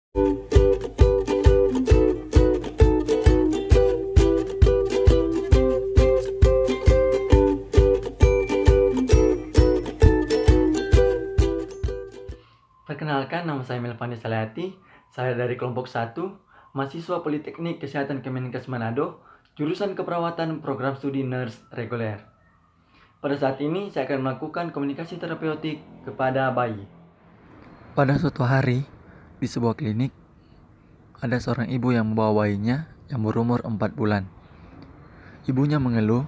Perkenalkan, nama saya Melvani Saliati. Saya dari kelompok 1, mahasiswa Politeknik Kesehatan Kemenkes Manado, jurusan keperawatan program studi nurse reguler. Pada saat ini, saya akan melakukan komunikasi terapeutik kepada bayi. Pada suatu hari, di sebuah klinik, ada seorang ibu yang membawa bayinya yang berumur 4 bulan. Ibunya mengeluh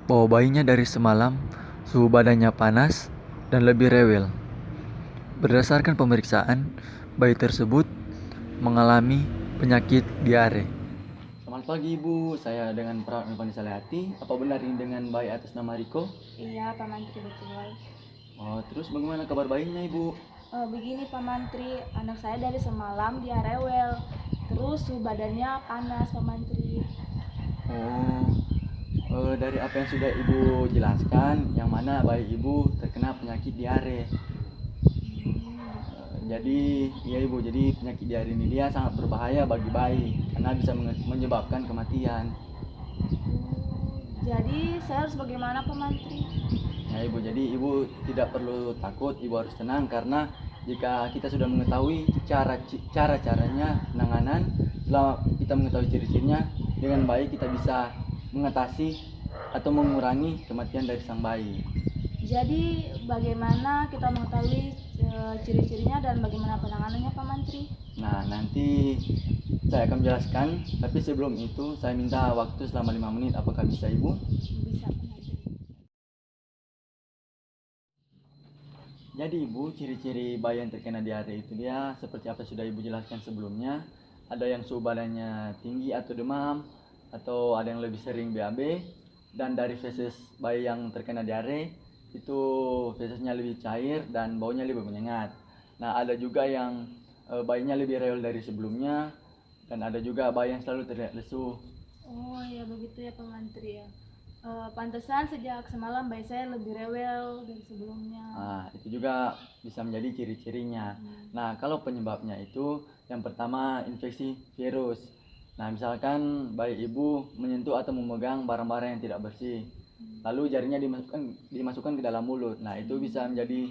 bahwa bayinya dari semalam suhu badannya panas dan lebih rewel. Berdasarkan pemeriksaan, bayi tersebut mengalami penyakit diare. Selamat pagi Ibu, saya dengan perawat Melvani Saliati. Apa benar ini dengan bayi atas nama Riko? Iya, Pak Mantri, betul. Terus bagaimana kabar bayinya Ibu? Begini Pak Mantri, anak saya dari semalam dia rewel, terus suhu badannya panas Pak Mantri. Dari apa yang sudah Ibu jelaskan, yang mana bayi Ibu terkena penyakit diare. Jadi Ibu, jadi penyakit diare ini dia sangat berbahaya bagi bayi karena bisa menyebabkan kematian. Jadi saya harus bagaimana Pak Mantri? Ya Ibu, jadi Ibu tidak perlu takut, Ibu harus tenang karena jika kita sudah mengetahui caranya penanganan, setelah kita mengetahui ciri-cirinya, dengan baik kita bisa mengatasi atau mengurangi kematian dari sang bayi. Jadi bagaimana kita mengetahui ciri-cirinya dan bagaimana penanganannya Pak Mantri? Nah, nanti saya akan menjelaskan, tapi sebelum itu saya minta waktu selama 5 menit. Apakah bisa Ibu? Bisa Pak Mantri. Jadi Ibu, ciri-ciri bayi yang terkena diare itu dia seperti apa sudah Ibu jelaskan sebelumnya. Ada yang suhu badannya tinggi atau demam, atau ada yang lebih sering BAB. Dan dari feses bayi yang terkena diare itu fesesnya lebih cair dan baunya lebih menyengat. Nah, ada juga yang bayinya lebih rewel dari sebelumnya, dan ada juga bayi yang selalu terlihat lesu. Oh ya, begitu ya Pak Mantri ya. Pantesan sejak semalam bayi saya lebih rewel dari sebelumnya. Nah, itu juga bisa menjadi ciri-cirinya. Nah, kalau penyebabnya itu yang pertama infeksi virus. Nah, misalkan bayi Ibu menyentuh atau memegang barang-barang yang tidak bersih, lalu jarinya dimasukkan ke dalam mulut. Nah, itu bisa menjadi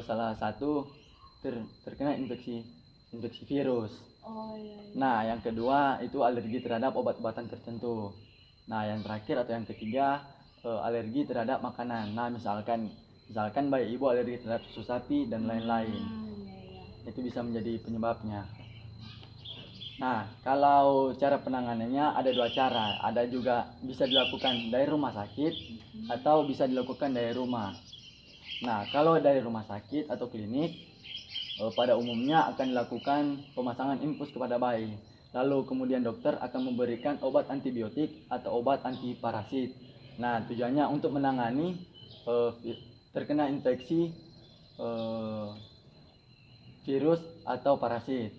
salah satu terkena infeksi virus. Oh iya. Nah, yang kedua itu alergi terhadap obat-obatan tertentu. Nah, yang terakhir atau yang ketiga alergi terhadap makanan. Nah, misalkan bayi Ibu alergi terhadap susu sapi dan lain-lain. Iya. Itu bisa menjadi penyebabnya. Nah, kalau cara penanganannya ada 2 cara. Ada juga bisa dilakukan dari rumah sakit atau bisa dilakukan dari rumah. Nah, kalau dari rumah sakit atau klinik, pada umumnya akan dilakukan pemasangan infus kepada bayi. Lalu kemudian dokter akan memberikan obat antibiotik atau obat antiparasit. Nah, tujuannya untuk menangani terkena infeksi virus atau parasit.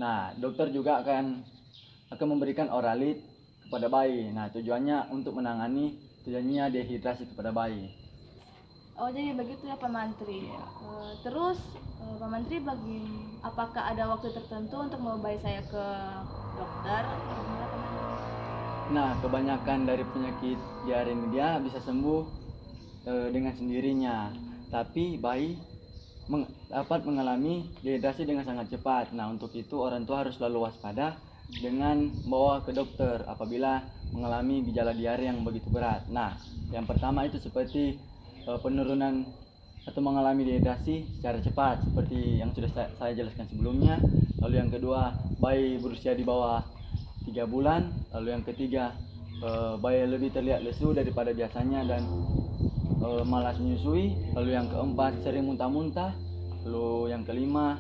Nah, dokter juga akan memberikan oralit kepada bayi. Nah, tujuannya untuk menangani terjadinya dehidrasi kepada bayi. Oh, jadi begitu ya Pak Mantri. Terus Pak Mantri, apakah ada waktu tertentu untuk membawa bayi saya ke dokter? Nah, kebanyakan dari penyakit diare ini dia bisa sembuh dengan sendirinya. Tapi bayi dapat mengalami dehidrasi dengan sangat cepat. Nah, untuk itu orang tua harus selalu waspada dengan membawa ke dokter apabila mengalami gejala diare yang begitu berat. Nah, yang pertama itu seperti penurunan atau mengalami dehidrasi secara cepat seperti yang sudah saya jelaskan sebelumnya. Lalu yang kedua, bayi berusia di bawah 3 bulan. Lalu yang ketiga, bayi lebih terlihat lesu daripada biasanya dan malas menyusui. Lalu yang keempat, sering muntah-muntah. Lalu yang kelima,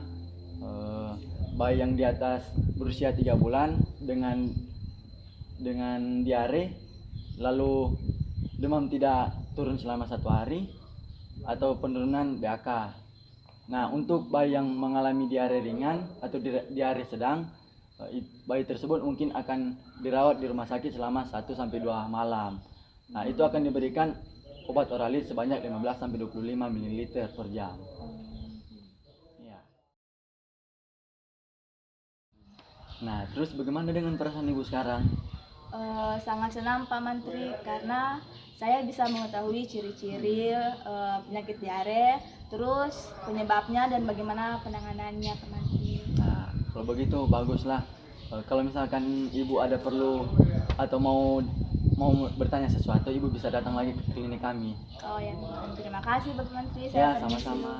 bayi yang di atas berusia 3 bulan dengan diare, lalu demam tidak turun selama 1 hari, atau penurunan BAK. Nah, untuk bayi yang mengalami diare ringan atau diare sedang, bayi tersebut mungkin akan dirawat di rumah sakit selama 1-2 malam. Nah, itu akan diberikan obat oralit sebanyak 15-25 ml per jam. Nah, terus bagaimana dengan perasaan ibu sekarang? Sangat senang Pak Menteri karena saya bisa mengetahui ciri-ciri penyakit diare, terus penyebabnya dan bagaimana penanganannya Pak Menteri. Nah, kalau begitu baguslah. Kalau misalkan ibu ada perlu atau mau bertanya sesuatu, ibu bisa datang lagi ke klinik kami. Oh ya, terima kasih Bapak Menteri. Ya, Saya permisi. sama-sama.